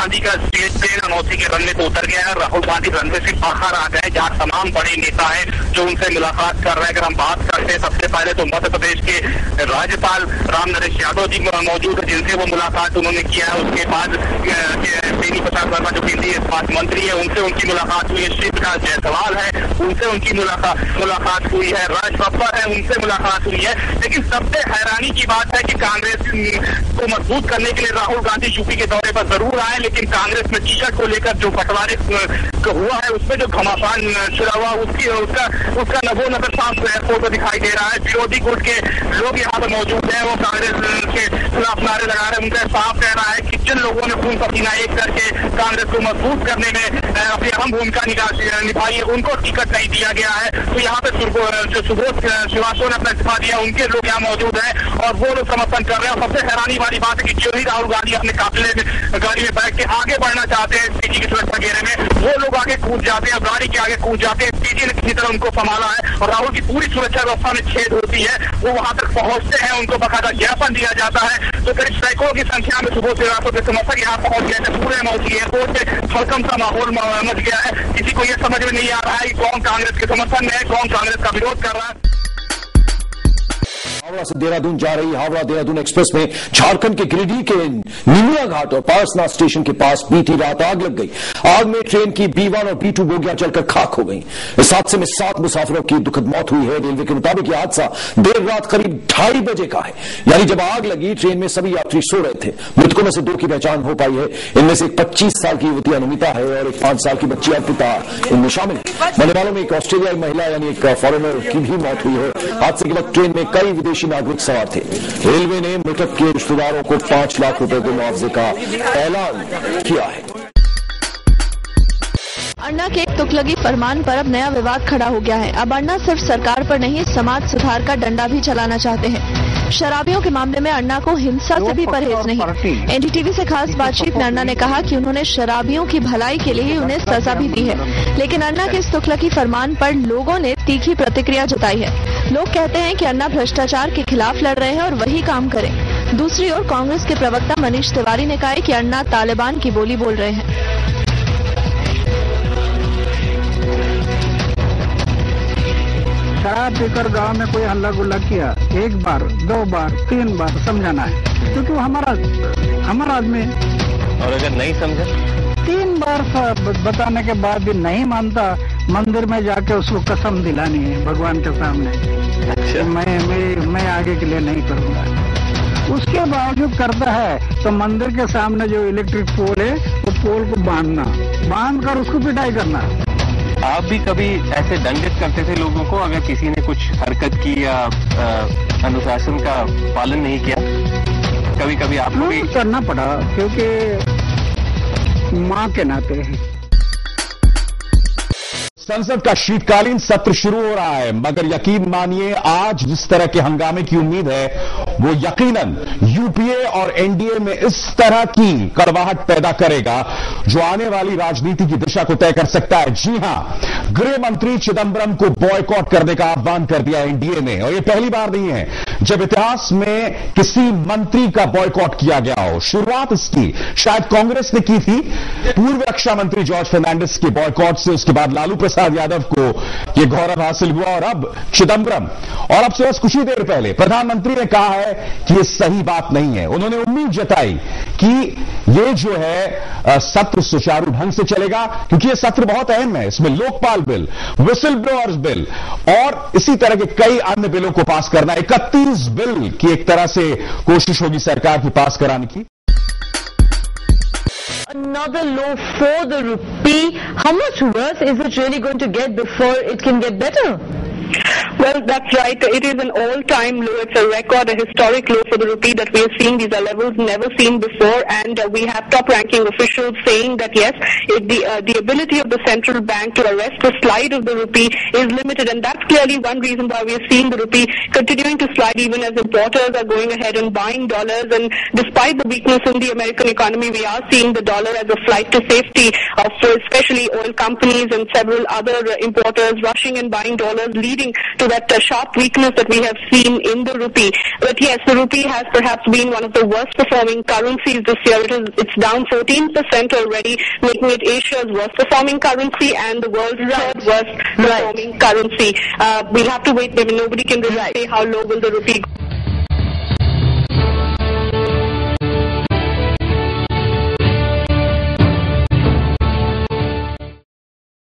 गांधी का स्टेज पे अनौसी के रनवे को उतर गया है। राहुल गांधी रनवे से बाहर आ गए, जहां तमाम बड़े नेता हैं जो उनसे मुलाकात कर रहे हैं। अगर हम बात करते हैं सबसे पहले तो मध्य प्रदेश के राज्यपाल राम नरेश यादव जी मौजूद है, जिनसे वो मुलाकात उन्होंने किया है। उसके बाद बेनी प्रसाद वर्मा जो केंद्रीय स्वास्थ्य मंत्री है, उनसे उनकी मुलाकात हुई है। श्री प्रकाश जायसवाल है, उनसे उनकी मुलाकात हुई है। राज बब्बर है, उनसे मुलाकात हुई है। लेकिन सबसे हैरानी की बात है कि कांग्रेस को मजबूत करने के लिए राहुल गांधी यूपी के दौरे पर जरूर आए, लेकिन कांग्रेस में टिकट को लेकर जो बंटवारे हुआ है, उसमें जो घमासान छिड़ा हुआ उसका नबो नजर साफ एयरपोर्ट पर दिखाई दे रहा है। विरोधी गुट के लोग यहाँ पर मौजूद हैं, वो कांग्रेस के खिलाफ नारे लगा रहे हैं। उनका साफ कहना है कि जिन लोगों ने खून पसीना एक करके कांग्रेस को मजबूत करने में अपनी अहम भूमिका निभाई है, उनको टिकट नहीं दिया गया है। तो यहाँ पे जो सुबोध श्रीवास्तव ने अपना इस्तीफा दिया, उनके लोग यहाँ मौजूद हैं और वो लोग समर्थन कर रहे हैं। सबसे हैरानी वाली बात है कि जो ही राहुल गांधी अपने काफिले में गाड़ी में बैठ के आगे बढ़ना चाहते हैं सीजी की सुरक्षा घेरे में, वो लोग आगे कूद जाते हैं, गाड़ी के आगे कूद जाते हैं। सीजी ने किसी तरह उनको संभाला है और राहुल की पूरी सुरक्षा व्यवस्था में छेद होती है। वो वहां तक पहुंचते हैं, उनको बकायदा ज्ञापन दिया जाता है। तो करीब सैकड़ों की संख्या में सुबोध श्रीवास्तव के समर्थक यहाँ पहुंच गए थे। पूरे मौसी एयरपोर्ट से हड़कंप सा माहौल मच गया है। किसी को यह समझ में नहीं आ रहा है कि कौन कांग्रेस के समर्थन में है, कौन कांग्रेस का विरोध कर रहा है। हावड़ा से देहरादून जा रही हावड़ा देहरादून एक्सप्रेस में झारखंड के गिरिडीह के नीमिया घाट और पारसनाथ स्टेशन के पास बीती रात आग लग गई। आग में ट्रेन की B1 और B2 बोगियां जलकर खाक हो गई। इस हादसे में 7 मुसाफिरों की दुखद मौत हुई है। रेलवे के मुताबिक यह हादसा देर रात करीब 2:30 बजे का है, यानी जब आग लगी ट्रेन में सभी यात्री सो रहे थे। मृतकों में से 2 की पहचान हो पाई है। इनमें से एक 25 साल की युवती अनुमिता है और एक 5 साल की बच्ची अर्पिता इनमें शामिल है। मरने वालों में एक ऑस्ट्रेलियाई महिला यानी एक फॉरेनर की भी मौत हुई है। हादसे के वक्त ट्रेन में कई विदेशी नागरिक सवार थे। रेलवे ने मृतक के रिश्तेदारों को 5 लाख रुपए के मुआवजे का ऐलान किया है। अन्ना के एक तुगलकी फरमान पर अब नया विवाद खड़ा हो गया है। अब अन्ना सिर्फ सरकार पर नहीं, समाज सुधार का डंडा भी चलाना चाहते हैं। शराबियों के मामले में अन्ना को हिंसा से भी परहेज नहीं। एनडीटीवी से खास बातचीत में अन्ना ने कहा कि उन्होंने शराबियों की भलाई के लिए उन्हें सजा भी दी है। लेकिन अन्ना के इस तुगलकी फरमान पर लोगों ने तीखी प्रतिक्रिया जताई है। लोग कहते हैं कि अन्ना भ्रष्टाचार के खिलाफ लड़ रहे हैं और वही काम करें। दूसरी ओर कांग्रेस के प्रवक्ता मनीष तिवारी ने कहा कि अन्ना तालिबान की बोली बोल रहे हैं। शराब पीकर गांव में कोई हल्ला गुल्ला किया, 1 बार 2 बार 3 बार समझाना है, क्योंकि वो हमारा आदमी है। और अगर नहीं समझे 3 बार बताने के बाद भी नहीं मानता, मंदिर में जाके उसको कसम दिलानी है भगवान के सामने। अच्छा। मैं आगे के लिए नहीं करूंगा। उसके बावजूद करता है तो मंदिर के सामने जो इलेक्ट्रिक पोल है वो पोल को बांध कर उसको पिटाई करना। आप भी कभी ऐसे दंडित करते थे लोगों को अगर किसी ने कुछ हरकत की या अनुशासन का पालन नहीं किया? कभी कभी आपको भी करना पड़ा, क्योंकि माँ के नाते है। संसद का शीतकालीन सत्र शुरू हो रहा है, मगर यकीन मानिए आज जिस तरह के हंगामे की उम्मीद है वो यकीनन यूपीए और एनडीए में इस तरह की कड़वाहट पैदा करेगा जो आने वाली राजनीति की दिशा को तय कर सकता है। जी हां, गृह मंत्री चिदंबरम को बॉयकॉट करने का आह्वान कर दिया एनडीए ने, और यह पहली बार नहीं है जब इतिहास में किसी मंत्री का बॉयकॉट किया गया हो। शुरुआत इसकी शायद कांग्रेस ने की थी पूर्व रक्षा मंत्री जॉर्ज फर्नांडिस के बॉयकॉट से, उसके बाद लालू प्रसाद यादव को यह गौरव हासिल हुआ और अब चिदंबरम। और अब से बस कुछ ही देर पहले प्रधानमंत्री ने कहा है कि यह सही बात नहीं है। उन्होंने उम्मीद जताई कि यह जो है सत्र सुचारू ढंग से चलेगा, क्योंकि यह सत्र बहुत अहम है। इसमें Lokpal bill, whistle blowers bill और इसी तरह के कई अन्य बिलों को पास करना, 31 बिल की एक तरह से कोशिश होगी सरकार की पास कराने की। Another low for the rupee. How much worse is it really going to get before it can get better? Well, that's right. It is an all-time low. It's a record, a historic low for the rupee that we are seeing. These are levels never seen before, and we have top-ranking officials saying that yes, the ability of the central bank to arrest the slide of the rupee is limited, and that's clearly one reason why we are seeing the rupee continuing to slide, even as importers are going ahead and buying dollars. And despite the weakness in the American economy, we are seeing the dollar as a flight to safety for especially oil companies and several other importers rushing and buying dollars, leading to that sharp weakness that we have seen in the rupee. But yes, the rupee has perhaps been one of the worst performing currencies this year. It's down 14% already, making it Asia's worst performing currency and the world's third worst performing currency. We'll have to wait. Maybe nobody can really say how low will the rupee go.